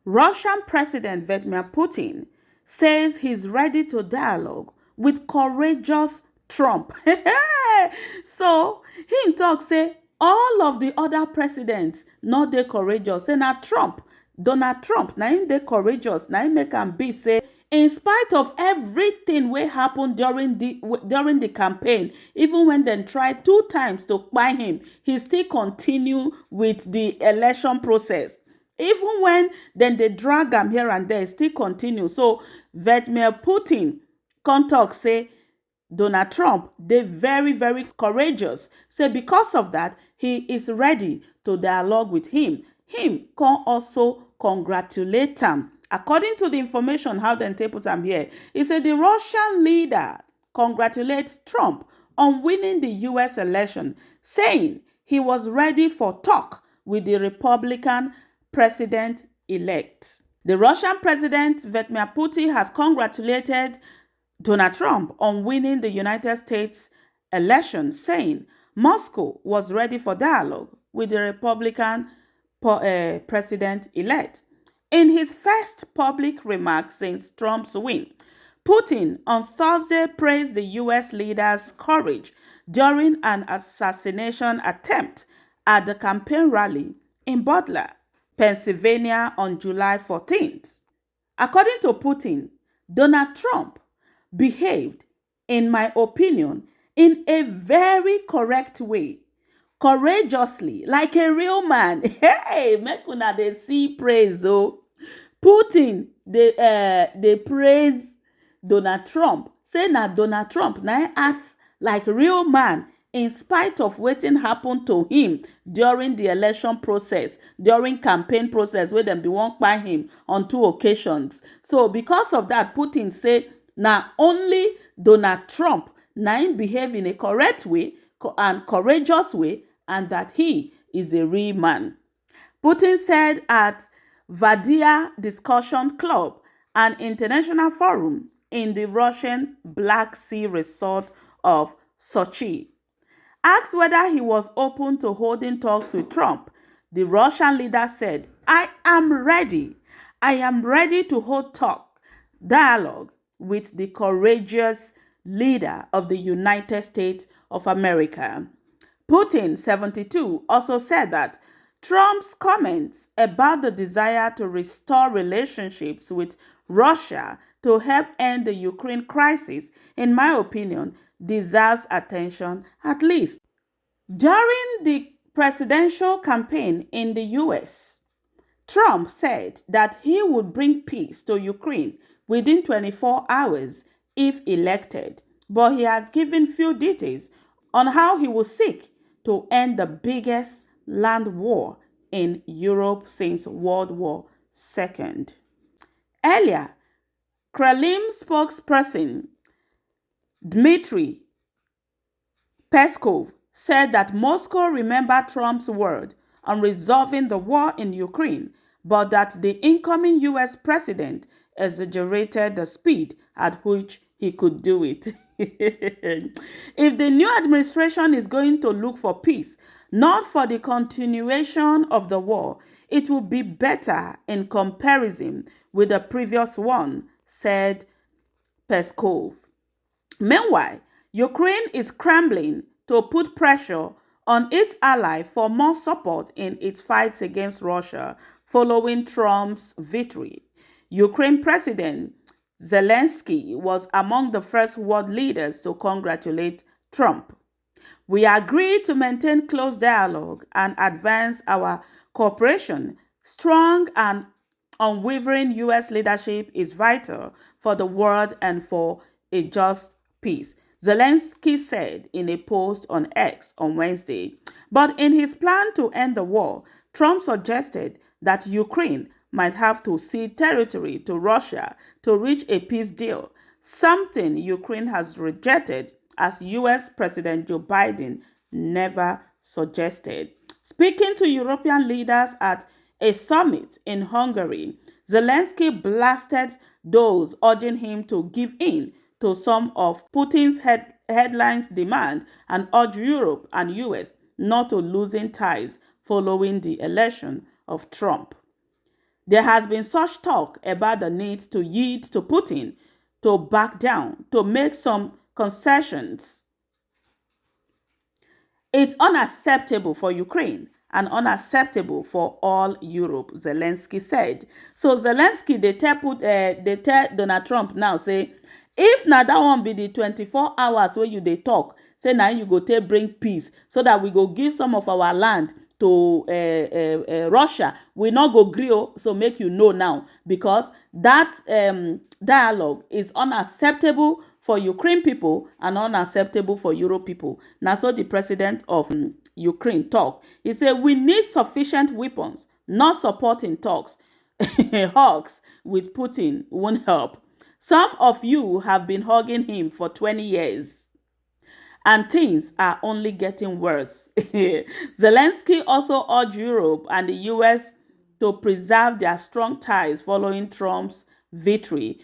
Russian President Vladimir Putin says he's ready to dialogue with courageous Trump. So him talk say all of the other presidents not dey courageous. Say na Trump, Donald Trump, na him dey courageous. Na him make am be say in spite of everything wey happen during the campaign, even when dem try 2 times to kpai him, he still continue with the election process. Even when then they drag am here and there, still continue. So Vladimir Putin come talk say Donald Trump, they very, very courageous. Say because of that, he is ready to dialogue with him. Him can also congratulate him. According to the information how they put him here, he said the Russian leader congratulates Trump on winning the US election, saying he was ready for talk with the Republican president-elect. The Russian President Vladimir Putin has congratulated Donald Trump on winning the United States election, saying Moscow was ready for dialogue with the Republican president-elect. In his first public remarks since Trump's win, Putin on Thursday praised the U.S. leader's courage during an assassination attempt at the campaign rally in Butler, Pennsylvania on July 14th. According to Putin, Donald Trump behaved, in my opinion, in a very correct way, courageously, like a real man. Hey, make una dey see praise oh. Putin they praise Donald Trump. Say na Donald Trump na act like real man in spite of wetin happened to him during the election process, during campaign process where dem bin wan kpai him on 2 occasions. So because of that, Putin say na only Donald Trump na him behave in a correct way and courageous way, and that he is a real man. Putin said at Vadia Discussion Club, an international forum in the Russian Black Sea resort of Sochi. Asked whether he was open to holding talks with Trump, the Russian leader said, I am ready to hold dialogue with the courageous leader of the United States of America. Putin, 72, also said that Trump's comments about the desire to restore relationships with Russia to help end the Ukraine crisis, in my opinion, deserves attention at least. During the presidential campaign in the US, Trump said that he would bring peace to Ukraine within 24 hours if elected, but he has given few details on how he will seek to end the biggest land war in Europe since World War II. Earlier, Kremlin spokesperson Dmitry Peskov said that Moscow remembered Trump's word on resolving the war in Ukraine, but that the incoming US president exaggerated the speed at which he could do it. If the new administration is going to look for peace, not for the continuation of the war, it will be better in comparison with the previous one, said Peskov. Meanwhile, Ukraine is scrambling to put pressure on its ally for more support in its fights against Russia following Trump's victory. Ukraine President Zelensky was among the first world leaders to congratulate Trump. We agreed to maintain close dialogue and advance our cooperation. Strong and unwavering U.S. leadership is vital for the world and for a just peace, Zelensky said in a post on X on Wednesday. But in his plan to end the war, Trump suggested that Ukraine might have to cede territory to Russia to reach a peace deal, something Ukraine has rejected as U.S. President Joe Biden never suggested. Speaking to European leaders at a summit in Hungary, Zelensky blasted those urging him to give in to some of Putin's headlines demand and urged Europe and US not to loosen ties following the election of Trump. There has been such talk about the need to yield to Putin, to back down, to make some concessions. It's unacceptable for Ukraine and unacceptable for all Europe, Zelensky said. So Zelensky, they tell Donald Trump now, say, if na that one be the 24 hours where you they talk, say now you go take bring peace so that we go give some of our land to Russia, we not go gree o. So make you know now, because that dialogue is unacceptable for Ukraine people and unacceptable for Euro people. Now, so the president of Ukraine talk. He said, we need sufficient weapons, not supporting talks. Hugs with Putin won't help. Some of you have been hugging him for 20 years, and things are only getting worse. Zelensky also urged Europe and the US to preserve their strong ties following Trump's victory.